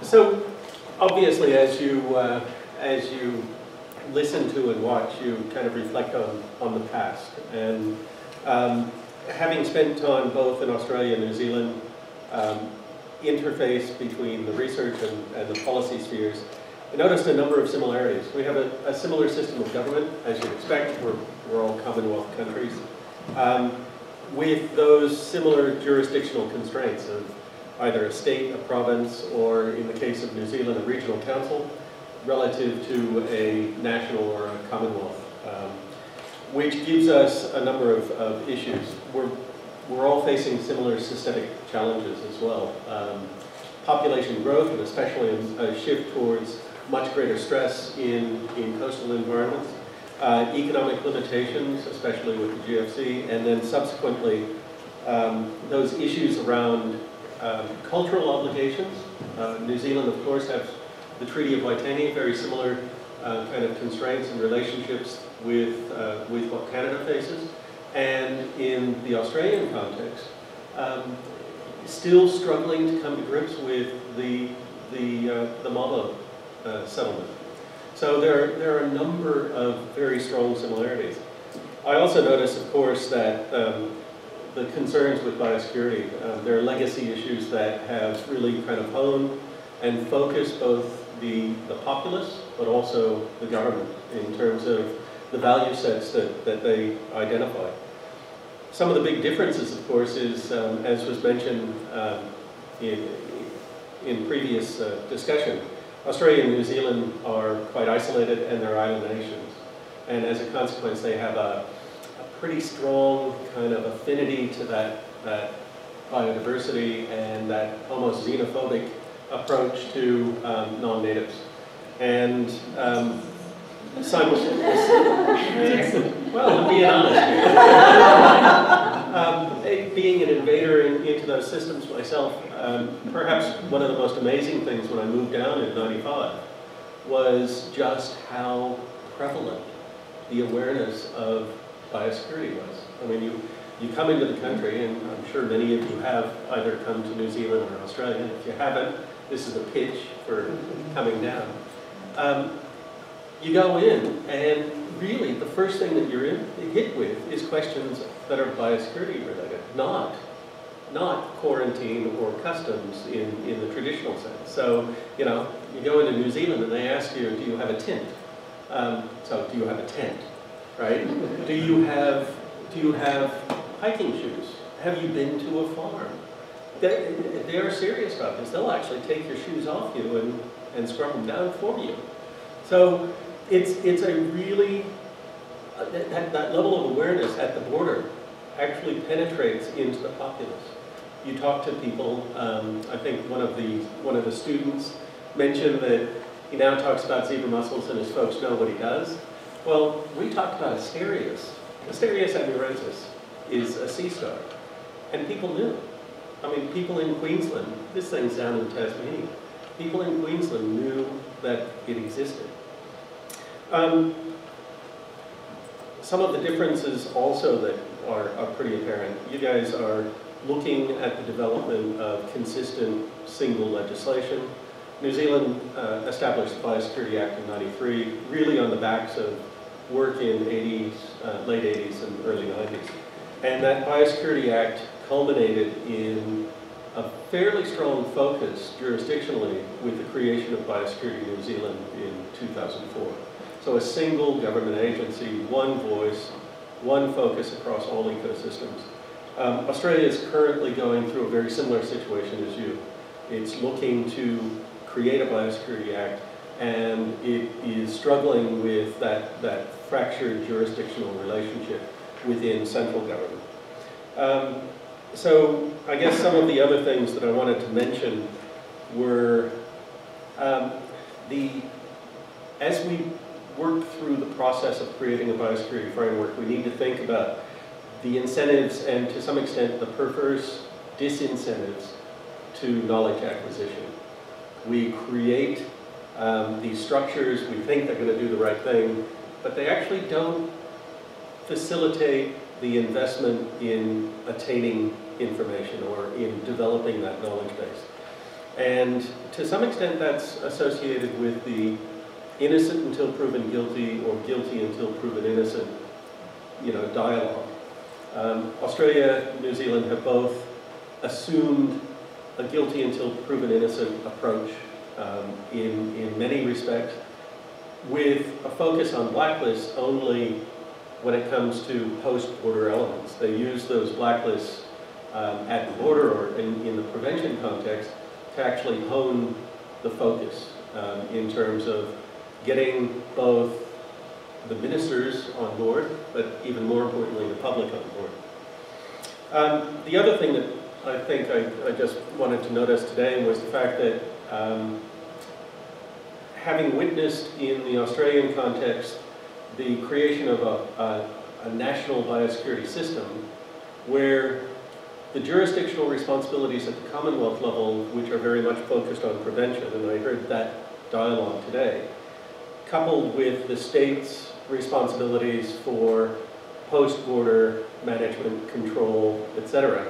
So, obviously, as you listen to and watch, you kind of reflect on the past. And having spent time both in Australia and New Zealand, interface between the research and the policy spheres, I noticed a number of similarities. We have a similar system of government, as you'd expect. We're all Commonwealth countries, with those similar jurisdictional constraints of either a state, a province, or in the case of New Zealand, a regional council, relative to a national or a Commonwealth, which gives us a number of issues. We're all facing similar systemic challenges as well. Population growth, and especially a shift towards much greater stress in coastal environments. Economic limitations, especially with the GFC, and then subsequently those issues around cultural obligations. New Zealand, of course, has the Treaty of Waitangi, very similar kind of constraints and relationships with what Canada faces. And in the Australian context, still struggling to come to grips with the Malo settlement. So there are a number of very strong similarities. I also notice, of course, that the concerns with biosecurity, there are legacy issues that have really kind of honed and focused both the populace, but also the government in terms of the value sets that they identify. Some of the big differences, of course, is, as was mentioned in previous discussion, Australia and New Zealand are quite isolated and they're island nations. And as a consequence, they have a pretty strong kind of affinity to that biodiversity and that almost xenophobic approach to non-natives. And well, being honest here, being an invader into those systems myself, perhaps one of the most amazing things when I moved down in '95 was just how prevalent the awareness of biosecurity was. I mean, you come into the country, and I'm sure many of you have either come to New Zealand or Australia. If you haven't, this is a pitch for coming down. You go in, and really the first thing that you're hit with is questions that are biosecurity related, not quarantine or customs in the traditional sense. So, you know, you go into New Zealand and they ask you, do you have a tent? So, do you have a tent, right? Do you have hiking shoes? Have you been to a farm? They are serious about this. They'll actually take your shoes off you and scrub them down for you. So it's a really, that level of awareness at the border actually penetrates into the populace. You talk to people, I think one of the students mentioned that he now talks about zebra mussels and his folks know what he does. Well, we talked about Asterias. Asterias amurensis is a sea star, and people knew. I mean, people in Queensland, this thing's down in Tasmania, people in Queensland knew that it existed. Some of the differences also that are pretty apparent. You guys are looking at the development of consistent single legislation. New Zealand established the Biosecurity Act in '93, really on the backs of work in late 80s and early 90s. And that Biosecurity Act culminated in a fairly strong focus jurisdictionally with the creation of Biosecurity New Zealand in 2004. So a single government agency, one voice, one focus across all ecosystems. Australia is currently going through a very similar situation as you. It's looking to create a Biosecurity Act, and it is struggling with that fractured jurisdictional relationship within central government. So I guess some of the other things that I wanted to mention were as we work through the process of creating a biosecurity framework, we need to think about the incentives and to some extent the perverse disincentives to knowledge acquisition. We create these structures, we think they're going to do the right thing, but they actually don't facilitate the investment in attaining information or in developing that knowledge base. And to some extent that's associated with the innocent until proven guilty or guilty until proven innocent, dialogue. Australia, New Zealand have both assumed a guilty until proven innocent approach in many respects, with a focus on blacklists only when it comes to post-border elements. They use those blacklists at the border or in the prevention context to actually hone the focus in terms of getting both the ministers on board, but even more importantly, the public on board. The other thing that I think I just wanted to notice today was the fact that having witnessed in the Australian context the creation of a national biosecurity system where the jurisdictional responsibilities at the Commonwealth level, which are very much focused on prevention, and I heard that dialogue today, coupled with the state's responsibilities for post-border management, control, etc.,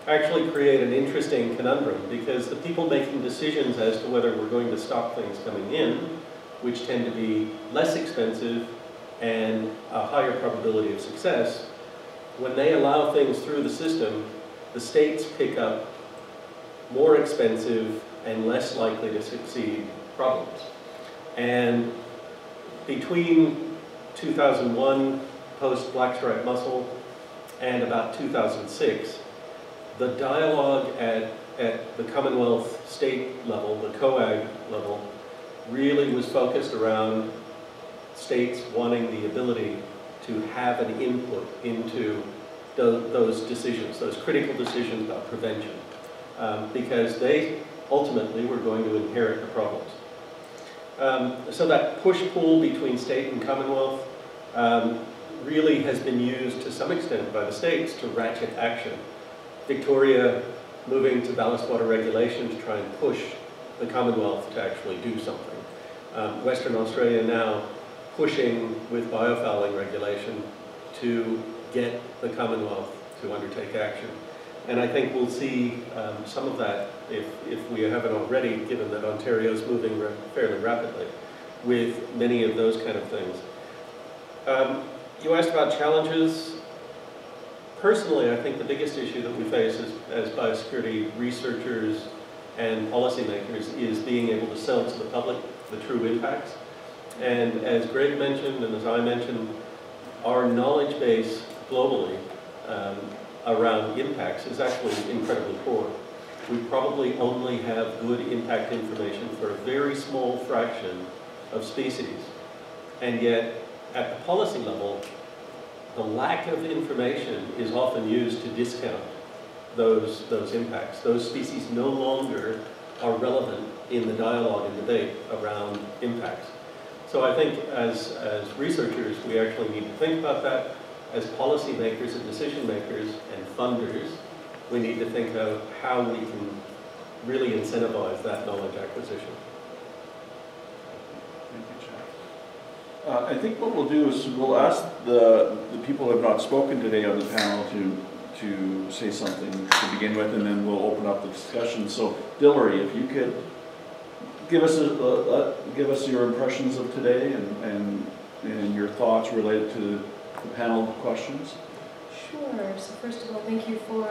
actually create an interesting conundrum, because the people making decisions as to whether we're going to stop things coming in, which tend to be less expensive and a higher probability of success, when they allow things through the system, the states pick up more expensive and less likely to succeed problems. And between 2001, post-Blackstripe Mussel, and about 2006, the dialogue at the Commonwealth state level, the COAG level, really was focused around states wanting the ability to have an input into those decisions, those critical decisions about prevention, because they ultimately were going to inherit the problems. So that push-pull between state and Commonwealth really has been used to some extent by the states to ratchet action. Victoria moving to ballast water regulation to try and push the Commonwealth to actually do something. Western Australia now pushing with biofouling regulation to get the Commonwealth to undertake action. And I think we'll see some of that, if we haven't already, given that Ontario's moving fairly rapidly with many of those kind of things. You asked about challenges. Personally, I think the biggest issue that we face as biosecurity researchers and policymakers is being able to sell to the public the true impacts. And as Greg mentioned, and as I mentioned, our knowledge base globally around impacts is actually incredibly poor. We probably only have good impact information for a very small fraction of species. And yet, at the policy level, the lack of information is often used to discount those impacts. Those species no longer are relevant in the dialogue and debate around impacts. So I think as researchers, we actually need to think about that. As policymakers and decision makers and funders, we need to think of how we can really incentivize that knowledge acquisition. Thank you, Chad. I think what we'll do is we'll ask the people who have not spoken today on the panel to say something to begin with, and then we'll open up the discussion. So, Dilhari, if you could give us your impressions of today and your thoughts related to the panel questions. Sure. So first of all, thank you for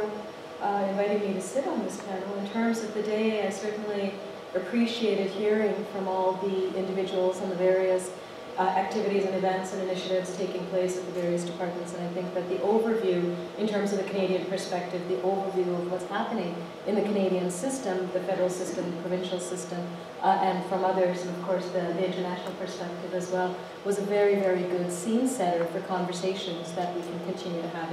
inviting me to sit on this panel. In terms of the day, I certainly appreciated hearing from all the individuals and the various activities and events and initiatives taking place at the various departments, and I think that the overview, in terms of the Canadian perspective, the overview of what's happening in the Canadian system, the federal system, the provincial system, and from others, and of course the international perspective as well, was a very, very good scene setter for conversations that we can continue to have,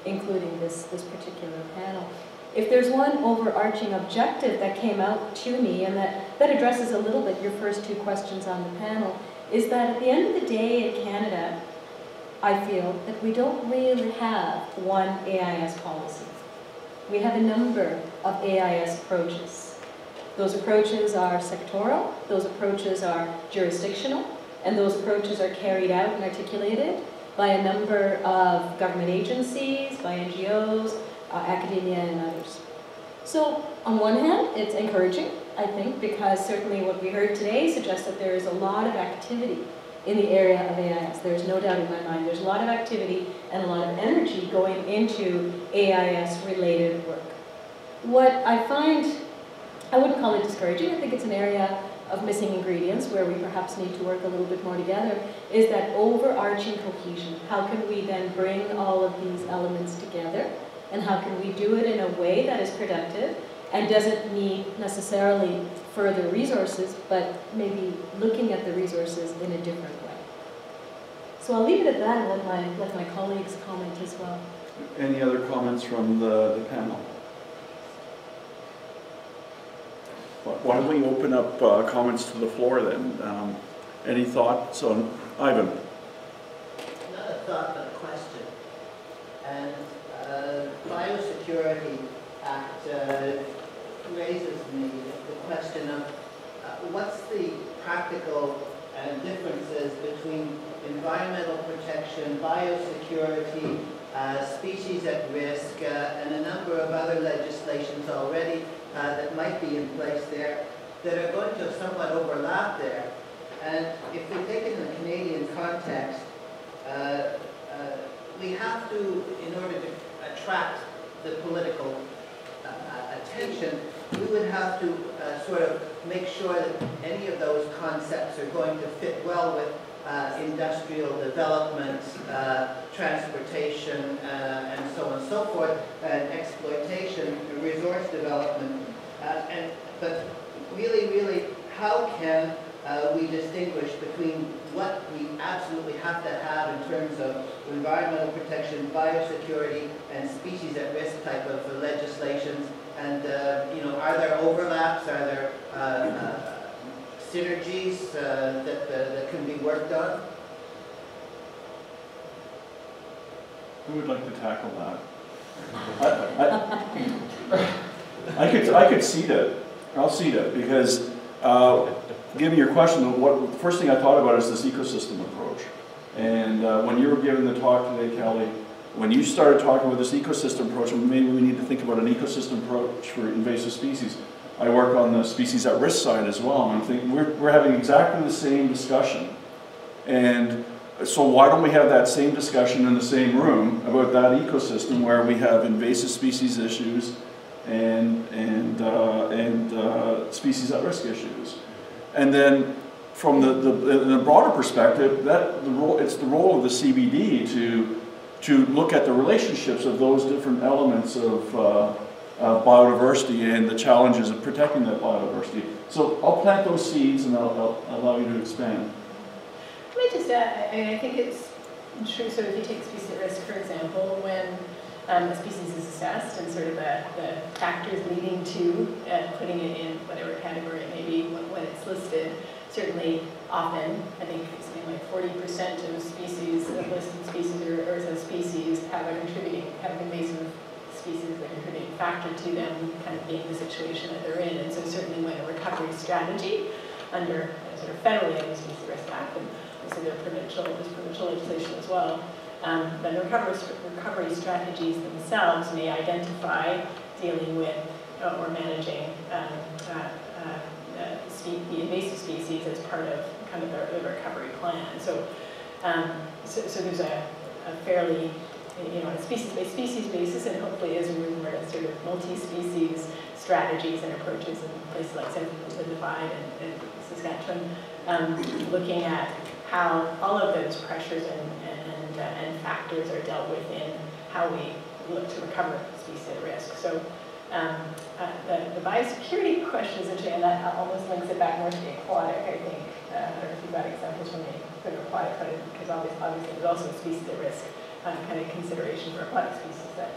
including this particular panel. If there's one overarching objective that came out to me, and that addresses a little bit your first two questions on the panel, is that at the end of the day in Canada, I feel that we don't really have one AIS policy. We have a number of AIS approaches. Those approaches are sectoral, those approaches are jurisdictional, and those approaches are carried out and articulated by a number of government agencies, by NGOs, academia, and others. So on one hand, it's encouraging, I think, because certainly what we heard today suggests that there is a lot of activity in the area of AIS. There's no doubt in my mind. There's a lot of activity and a lot of energy going into AIS-related work. What I find, I wouldn't call it discouraging. I think it's an area of missing ingredients where we perhaps need to work a little bit more together, is that overarching cohesion. How can we then bring all of these elements together? And how can we do it in a way that is productive and doesn't need necessarily further resources, but maybe looking at the resources in a different way. So I'll leave it at that and let my colleagues comment as well. Any other comments from the panel? Why don't we open up comments to the floor then? Any thoughts on Ivan? Not a thought, but a question. And Biosecurity Act raises me the question of what's the practical differences between environmental protection, biosecurity, species at risk, and a number of other legislations already that might be in place there that are going to somewhat overlap there. And if we take it in a Canadian context, we have to, in order to attract the political attention, we would have to sort of make sure that any of those concepts are going to fit well with industrial development, transportation, and so on and so forth, and exploitation, resource development. But really, how can we distinguish between what we absolutely have to have in terms of environmental protection, biosecurity, and species at risk type of legislations? And are there overlaps? Are there synergies that can be worked on? Who would like to tackle that? I could see that. I'll see that because given your question, the first thing I thought about is this ecosystem approach. And when you were giving the talk today, Kelly, when you started talking about this ecosystem approach, and maybe we need to think about an ecosystem approach for invasive species. I work on the species at risk side as well, and I think we're having exactly the same discussion. And so why don't we have that same discussion in the same room about that ecosystem where we have invasive species issues and species at risk issues? And then from the broader perspective, it's the role of the CBD to look at the relationships of those different elements of biodiversity and the challenges of protecting that biodiversity. So I'll plant those seeds and I'll allow you to expand. Let me just add, I think it's true, so if you take species at risk, for example, when a species is assessed and sort of the factors leading to putting it in whatever category it may be when it's listed, certainly often, I think something like 40% of species, of listed species or species have invasive species that are contributing factor to them kind of being the situation that they're in. And so certainly when a recovery strategy under sort of federally owned Species Risk Act, and obviously there's provincial legislation as well, then recovery strategies themselves may identify dealing with or managing the invasive species as part of kind of the recovery plan. So, so there's a fairly, on a species basis, and hopefully as we move more to sort of multi-species strategies and approaches in places like the Divide and Saskatchewan, looking at how all of those pressures and factors are dealt with in how we look to recover species at risk. So the biosecurity question is interesting, and that almost links it back more to the aquatic, I think. I don't know if you've got examples from the aquatic, because obviously there's also a species at risk kind of consideration for aquatic species that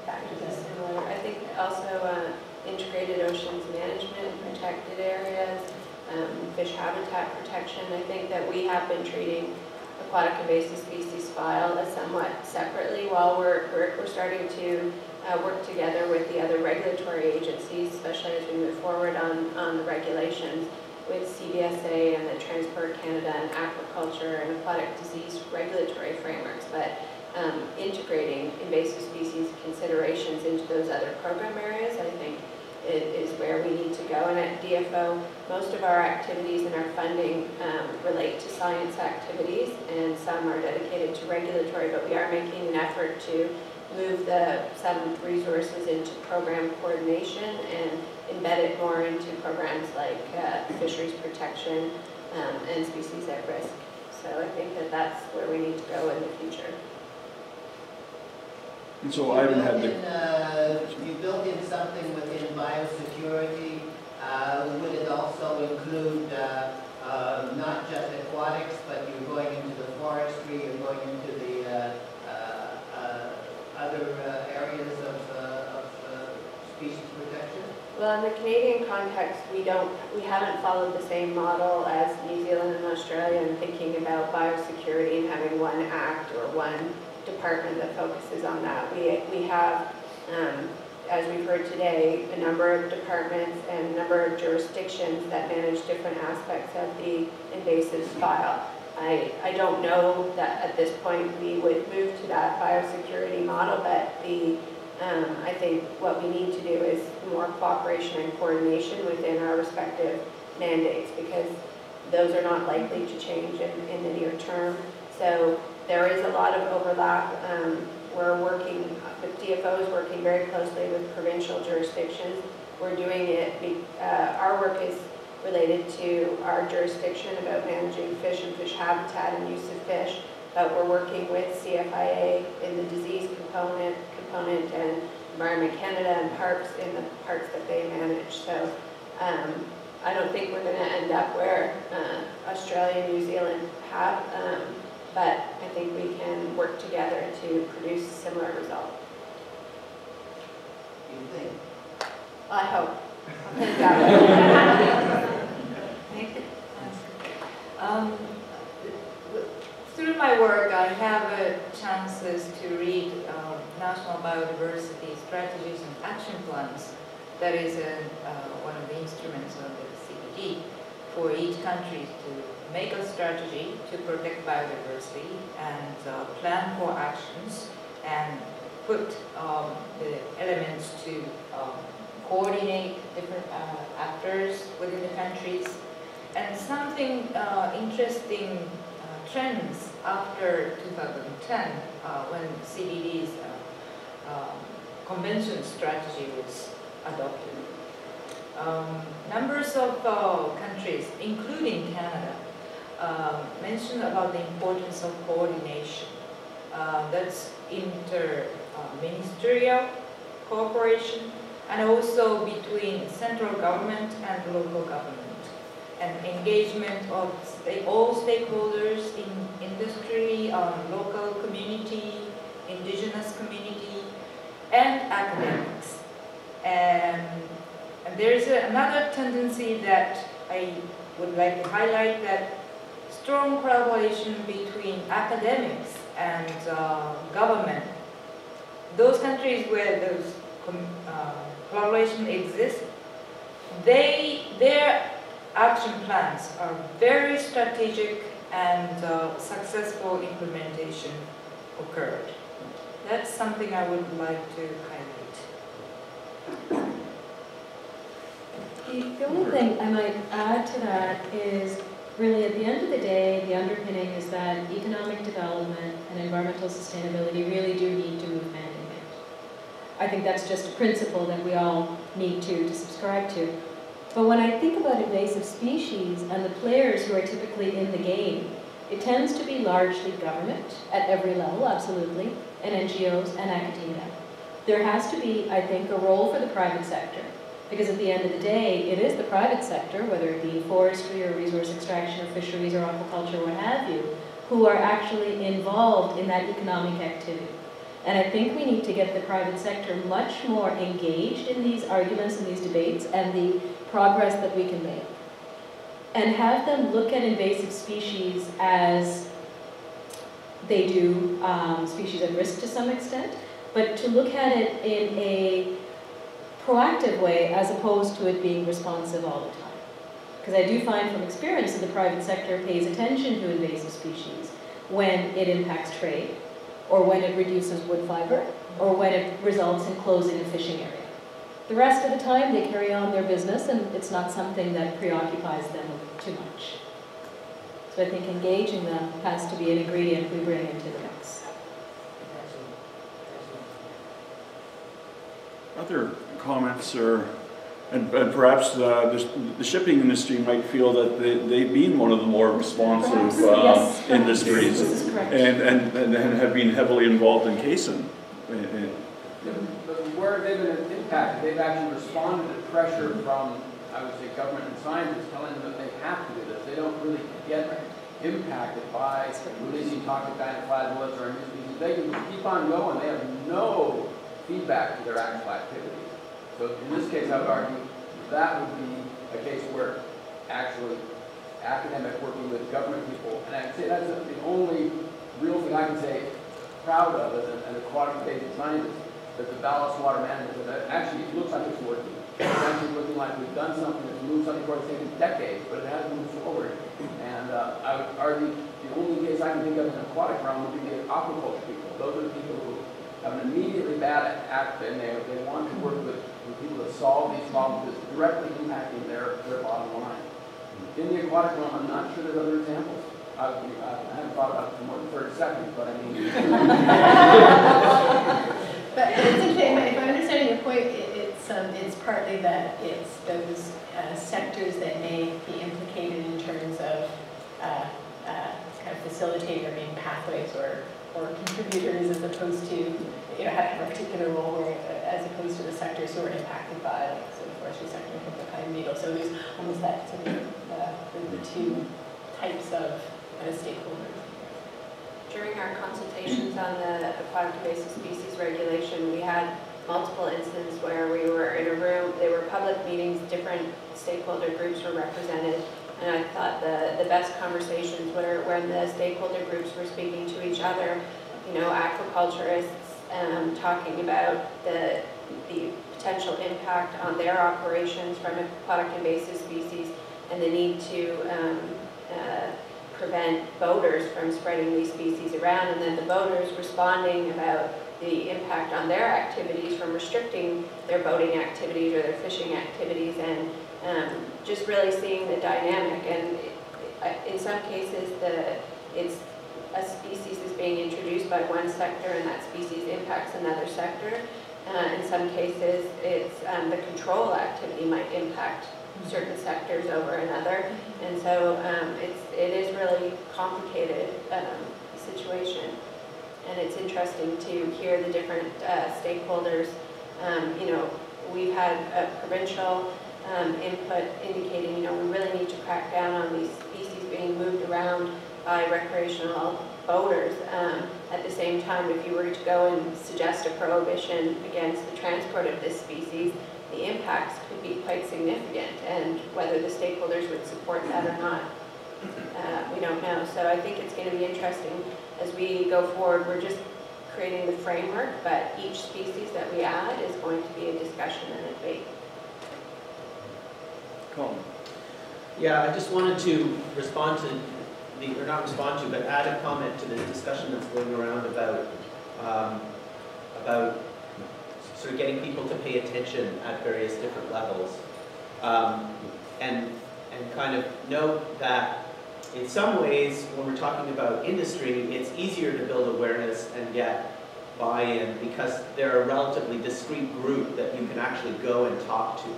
factors in. Similar. I think also integrated oceans management, protected areas, fish habitat protection. I think that we have been treating aquatic invasive species file as somewhat separately while we're starting to work together with the other regulatory agencies, especially as we move forward on the regulations with CBSA and the Transport Canada and aquaculture and aquatic disease regulatory frameworks. But integrating invasive species considerations into those other program areas, I think it is where we need to go. And at DFO, most of our activities and our funding relate to science activities, and some are dedicated to regulatory, but we are making an effort to move some resources into program coordination and embed it more into programs like fisheries protection and species at risk. So I think that that's where we need to go in the future. And so I haven't had the... You built in something within biosecurity. Would it also include not just aquatics, but you're going into the forestry, you're going into the other areas of species protection? Well, in the Canadian context, we haven't followed the same model as New Zealand and Australia in thinking about biosecurity and having one act or one department that focuses on that. We have, as we've heard today, a number of departments and a number of jurisdictions that manage different aspects of the invasive file. I don't know that at this point we would move to that biosecurity model, but I think what we need to do is more cooperation and coordination within our respective mandates, because those are not likely to change in the near term. So there is a lot of overlap. We're working, the DFO is working very closely with provincial jurisdictions. We're doing it, our work is related to our jurisdiction about managing fish and fish habitat and use of fish, but we're working with CFIA in the disease component and Environment Canada and parks in the parks that they manage. So I don't think we're going to end up where Australia and New Zealand have, but I think we can work together to produce a similar result. You think? I hope. I'll think that way. Through my work, I have chances to read National Biodiversity Strategies and Action Plans. That is one of the instruments of the CBD for each country to make a strategy to protect biodiversity and plan for actions and put the elements to coordinate different actors within the countries. And something interesting trends after 2010 when CBD's convention strategy was adopted. Numbers of countries, including Canada, mentioned about the importance of coordination. That's inter-ministerial cooperation, and also between central government and local government, and engagement of all stakeholders in industry, local community, indigenous community, and academics. And there's another tendency that I would like to highlight, that strong collaboration between academics and government. Those countries where those collaboration exists, their action plans are very strategic and successful implementation occurred. That's something I would like to highlight. The only thing I might add to that is, really at the end of the day, the underpinning is that economic development and environmental sustainability really do need to move hand in hand. I think that's just a principle that we all need to subscribe to. But when I think about invasive species and the players who are typically in the game, it tends to be largely government at every level, absolutely, and NGOs and academia. There has to be, I think, a role for the private sector, because at the end of the day, it is the private sector, whether it be forestry or resource extraction or fisheries or aquaculture, what have you, who are actually involved in that economic activity. And I think we need to get the private sector much more engaged in these arguments and these debates and the progress that we can make. And have them look at invasive species as they do species at risk to some extent, but to look at it in a proactive way as opposed to it being responsive all the time. Because I do find from experience that the private sector pays attention to invasive species when it impacts trade, or when it reduces wood fiber, or when it results in closing a fishing area. The rest of the time, they carry on their business, and it's not something that preoccupies them too much. So I think engaging them has to be an ingredient we bring into the mix. Other comments, and perhaps the shipping industry might feel that they've been one of the more responsive Yes, industries, this is correct. and have been heavily involved in CAISN. But where they've been impacted, they've actually responded to pressure from, I would say, government and scientists telling them that they have to do this. They don't really get impacted by releasing toxic dinoflagellates or new species. They can keep on going. They have no feedback to their actual activities. So in this case, I would argue that would be a case where actually academic working with government people, and I'd say that's the only real thing I can say proud of as an aquatic-based scientist, that the ballast water management, that actually looks like it's working. It's actually looking like we've done something that's moved something forward. It's taken decades, but it has moved forward. And I would argue the only case I can think of in the aquatic realm would be the aquaculture people. Those are the people who have an immediately bad act, and they want to work with people that solve these problems that's directly impacting their bottom line. In the aquatic realm, I'm not sure there's other examples. I haven't thought about it for more than 30 seconds, but I mean... But it's interesting, if I'm understanding your point, it's partly that it's those sectors that may be implicated in terms of kind of facilitating or being pathways or contributors, as opposed to having a particular role where, as opposed to the sectors who are impacted by, like, so the forestry sector and the pine beetle. So there's almost that sort of the two types of stakeholders. During our consultations on the aquatic invasive species regulation, we had multiple instances where we were in a room, they were public meetings, different stakeholder groups were represented, and I thought the best conversations were when the stakeholder groups were speaking to each other, aquaculturists talking about the potential impact on their operations from aquatic invasive species and the need to prevent boaters from spreading these species around, and then the boaters responding about the impact on their activities from restricting their boating activities or their fishing activities, and just really seeing the dynamic. And in some cases, it's a species is being introduced by one sector and that species impacts another sector. In some cases, it's the control activity might impact certain sectors over another, and so it is really complicated situation, and it's interesting to hear the different stakeholders. We've had a provincial input indicating we really need to crack down on these species being moved around by recreational boaters. At the same time, if you were to go and suggest a prohibition against the transport of this species, the impacts could be quite significant, and whether the stakeholders would support that or not, we don't know. So I think it's going to be interesting as we go forward. We're just creating the framework, but each species that we add is going to be a discussion and a debate. Colin. Yeah, I just wanted to respond to or not respond to, but add a comment to the discussion that's going around about sort of getting people to pay attention at various different levels, and kind of note that in some ways, when we're talking about industry, it's easier to build awareness and get buy-in because they're a relatively discrete group that you can actually go and talk to.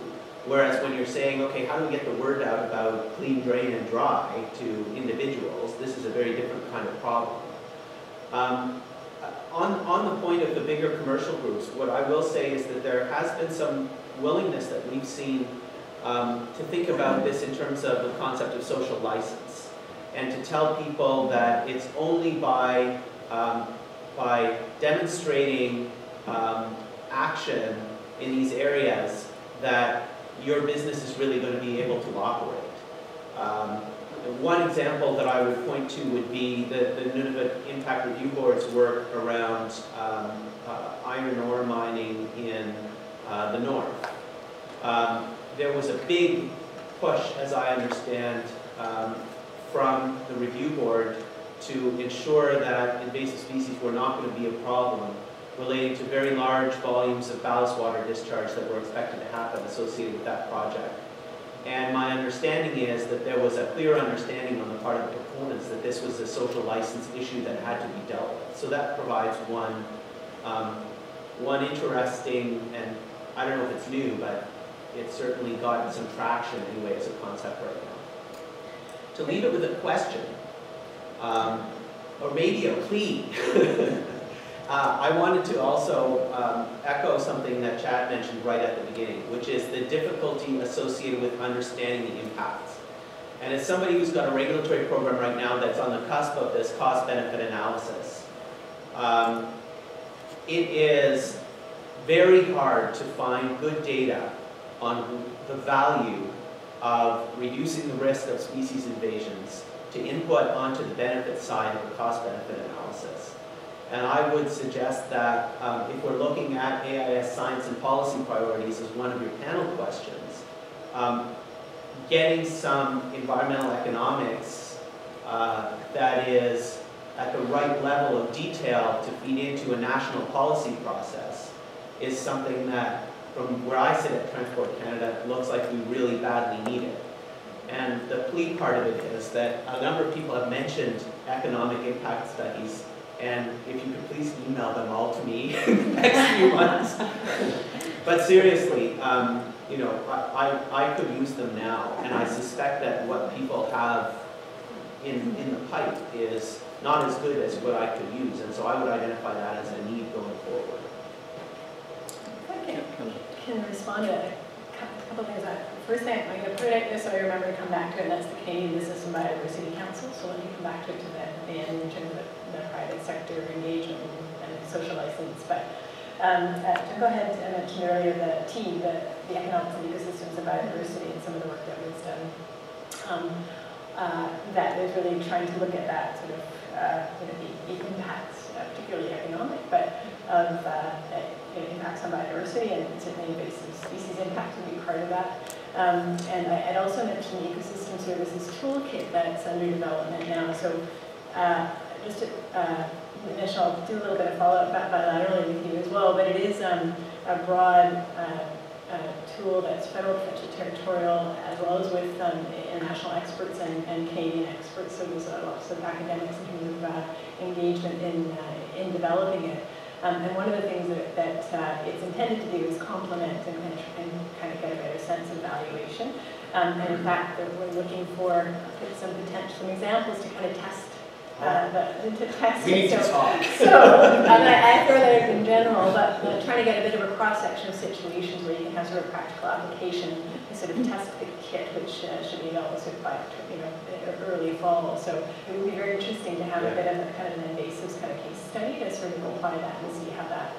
Whereas when you're saying, okay, how do we get the word out about clean, drain, and dry to individuals, this is a very different kind of problem. On the point of the bigger commercial groups, what I will say is that there has been some willingness that we've seen to think about this in terms of the concept of social license, and to tell people that it's only by demonstrating action in these areas that your business is really going to be able to operate. One example that I would point to would be the Nunavut Impact Review Board's work around iron ore mining in the north. There was a big push, as I understand, from the review board to ensure that invasive species were not going to be a problem relating to very large volumes of ballast water discharge that were expected to happen associated with that project. And my understanding is that there was a clear understanding on the part of the proponents that this was a social license issue that had to be dealt with. So that provides one interesting, and I don't know if it's new, but it's certainly gotten some traction anyway as a concept right now. To leave it with a question, or maybe a plea, I wanted to also echo something that Chad mentioned right at the beginning, which is the difficulty associated with understanding the impacts. And as somebody who's got a regulatory program right now that's on the cusp of this cost-benefit analysis, it is very hard to find good data on the value of reducing the risk of species invasions to input onto the benefit side of the cost-benefit analysis. And I would suggest that if we're looking at AIS science and policy priorities as one of your panel questions, getting some environmental economics that is at the right level of detail to feed into a national policy process is something that, from where I sit at Transport Canada, looks like we really badly need it. And the plea part of it is that a number of people have mentioned economic impact studies, and if you could please email them all to me in the next few months. But seriously, you know, I could use them now, and I suspect that what people have in the pipe is not as good as what I could use, and so I would identify that as a need going forward. I can respond to a couple things. First thing, I'm going to put it out there so I remember to come back to it, and that's the Canadian Business and Biodiversity Council. So let me come back to it to the end in terms of the private sector engagement and social license. But to go ahead and mention earlier the economics and ecosystems and biodiversity, and some of the work that was done that is really trying to look at that sort of the impacts, particularly economic, but of impacts on biodiversity, and certainly invasive species impact would be part of that. And I'd also mention the Ecosystem Services Toolkit that's under development now. So just to mention, I'll do a little bit of follow-up bilaterally with you as well, but it is a broad tool that's federal, provincial, territorial, as well as with international experts and Canadian experts. So there's lots of academics in terms of engagement in developing it. And one of the things that it's intended to do is complement and kind of get a better sense of valuation. And in fact, we're looking for some examples to kind of test. We need to talk. So I throw that in general, but trying to get a bit of a cross-section of situations where you can have sort of practical application and sort of test the kit, which should be available sort of by early fall. So it would be very interesting to have a bit of a kind of an invasive kind of case study to sort of apply that and see how that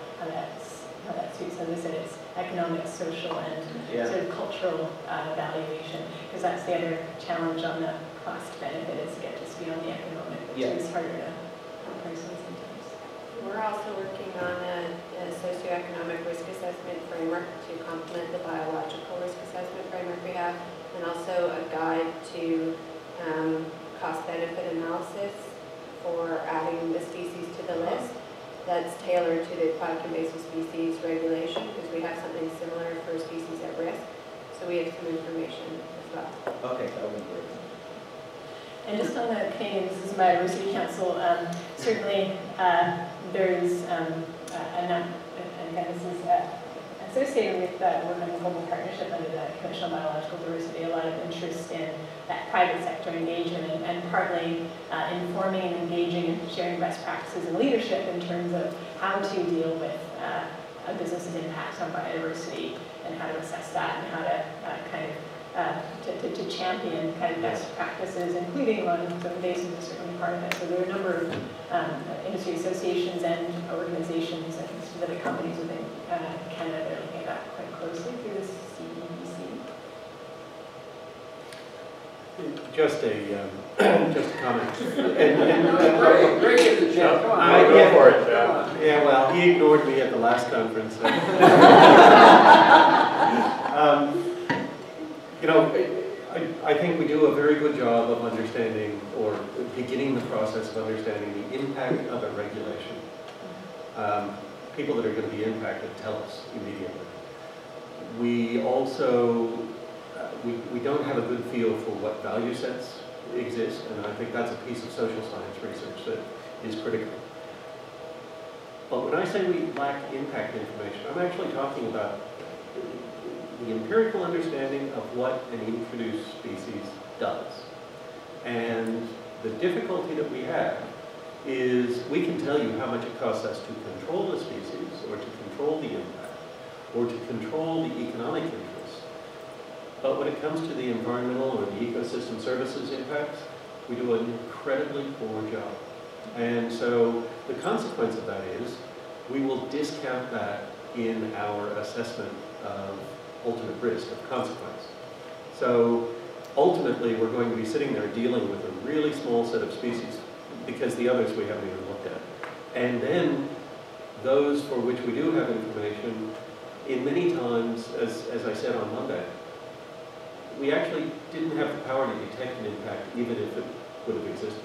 suits. As I said, it's economic, social, and sort of cultural valuation, because that's the other challenge on the cost benefit, is to get just beyond the economic, which is harder to price sometimes. We're also working on a socioeconomic risk assessment framework to complement the biological risk assessment framework we have, and also a guide to cost-benefit analysis for adding the species to the list that's tailored to the aquatic invasive species regulation, because we have something similar for species at risk. So we have some information as well. Okay, that would be great. And just on the Canadian Business and Biodiversity Council, certainly there's and again, this is associated with work on the global partnership under the Commission on Biological Diversity, a lot of interest in that private sector engagement and partly informing and engaging and sharing best practices and leadership in terms of how to deal with a business's impact on biodiversity and how to assess that and how to to champion kind of best practices, including on the invasive is certainly part of it. So there are a number of industry associations and organizations and specific companies within Canada that are looking at that quite closely through the CEBC. Just a comment. Great, get the chance. Come on. Go for it, Chad. Yeah, well, he ignored me at the last conference. So. You know, I think we do a very good job of understanding, or beginning the process of understanding the impact of a regulation. People that are going to be impacted tell us immediately. We also, we don't have a good feel for what value sets exist, and I think that's a piece of social science research that is critical. But when I say we lack impact information, I'm actually talking about the empirical understanding of what an introduced species does. And the difficulty that we have is we can tell you how much it costs us to control the species, or to control the impact, or to control the economic interests. But when it comes to the environmental or the ecosystem services impacts, we do an incredibly poor job. And so the consequence of that is we will discount that in our assessment of ultimate risk of consequence. So ultimately, we're going to be sitting there dealing with a really small set of species because the others we haven't even looked at. And then those for which we do have information, in many times, as I said on Monday, we actually didn't have the power to detect an impact even if it would have existed.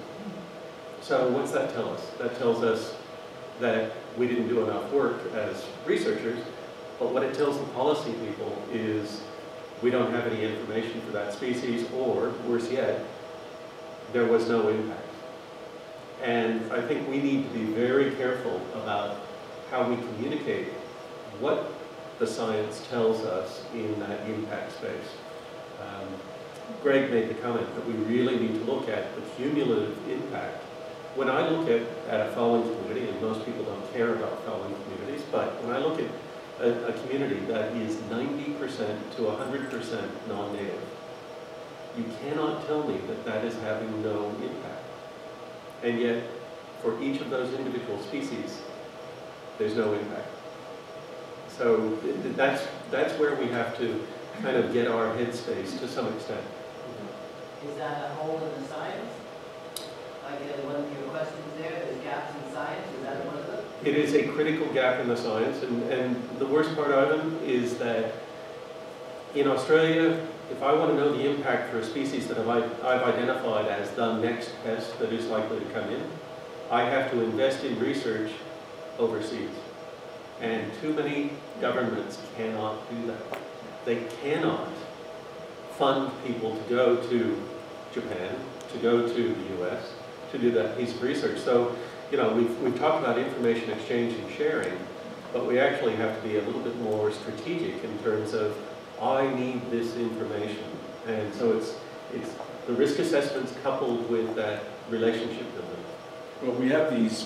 So what's that tell us? That tells us that we didn't do enough work as researchers, but what it tells the policy people is we don't have any information for that species, or worse yet, there was no impact. And I think we need to be very careful about how we communicate what the science tells us in that impact space. Greg made the comment that we really need to look at the cumulative impact. When I look at a fallen community, and most people don't care about fallen communities, but when I look at a community that is 90% to 100% non-native, you cannot tell me that that is having no impact. And yet, for each of those individual species, there's no impact. So that's where we have to kind of get our headspace to some extent. Is that a hole in the science? Like one of your questions there, there's gaps in science, is that one of them? It is a critical gap in the science, and the worst part of it is that in Australia, if I want to know the impact for a species that I've identified as the next pest that is likely to come in, I have to invest in research overseas. And too many governments cannot do that. They cannot fund people to go to Japan, to go to the US, to do that piece of research. So, you know, we've talked about information exchange and sharing, but we actually have to be a little bit more strategic in terms of, I need this information. And so it's the risk assessments coupled with that relationship building. Well, we have these,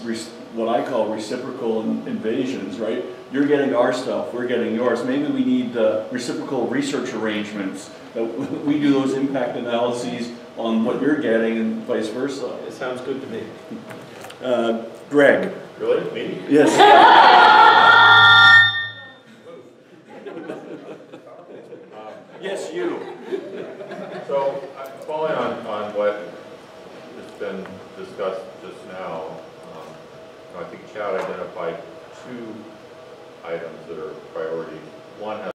what I call reciprocal invasions, right? You're getting our stuff, we're getting yours. Maybe we need reciprocal research arrangements. That we do those impact analyses on what you're getting and vice versa. It sounds good to me. Greg. Really? Me? Yes. Yes, you. So, following on what has been discussed just now, I think Chad identified two items that are priorities. One has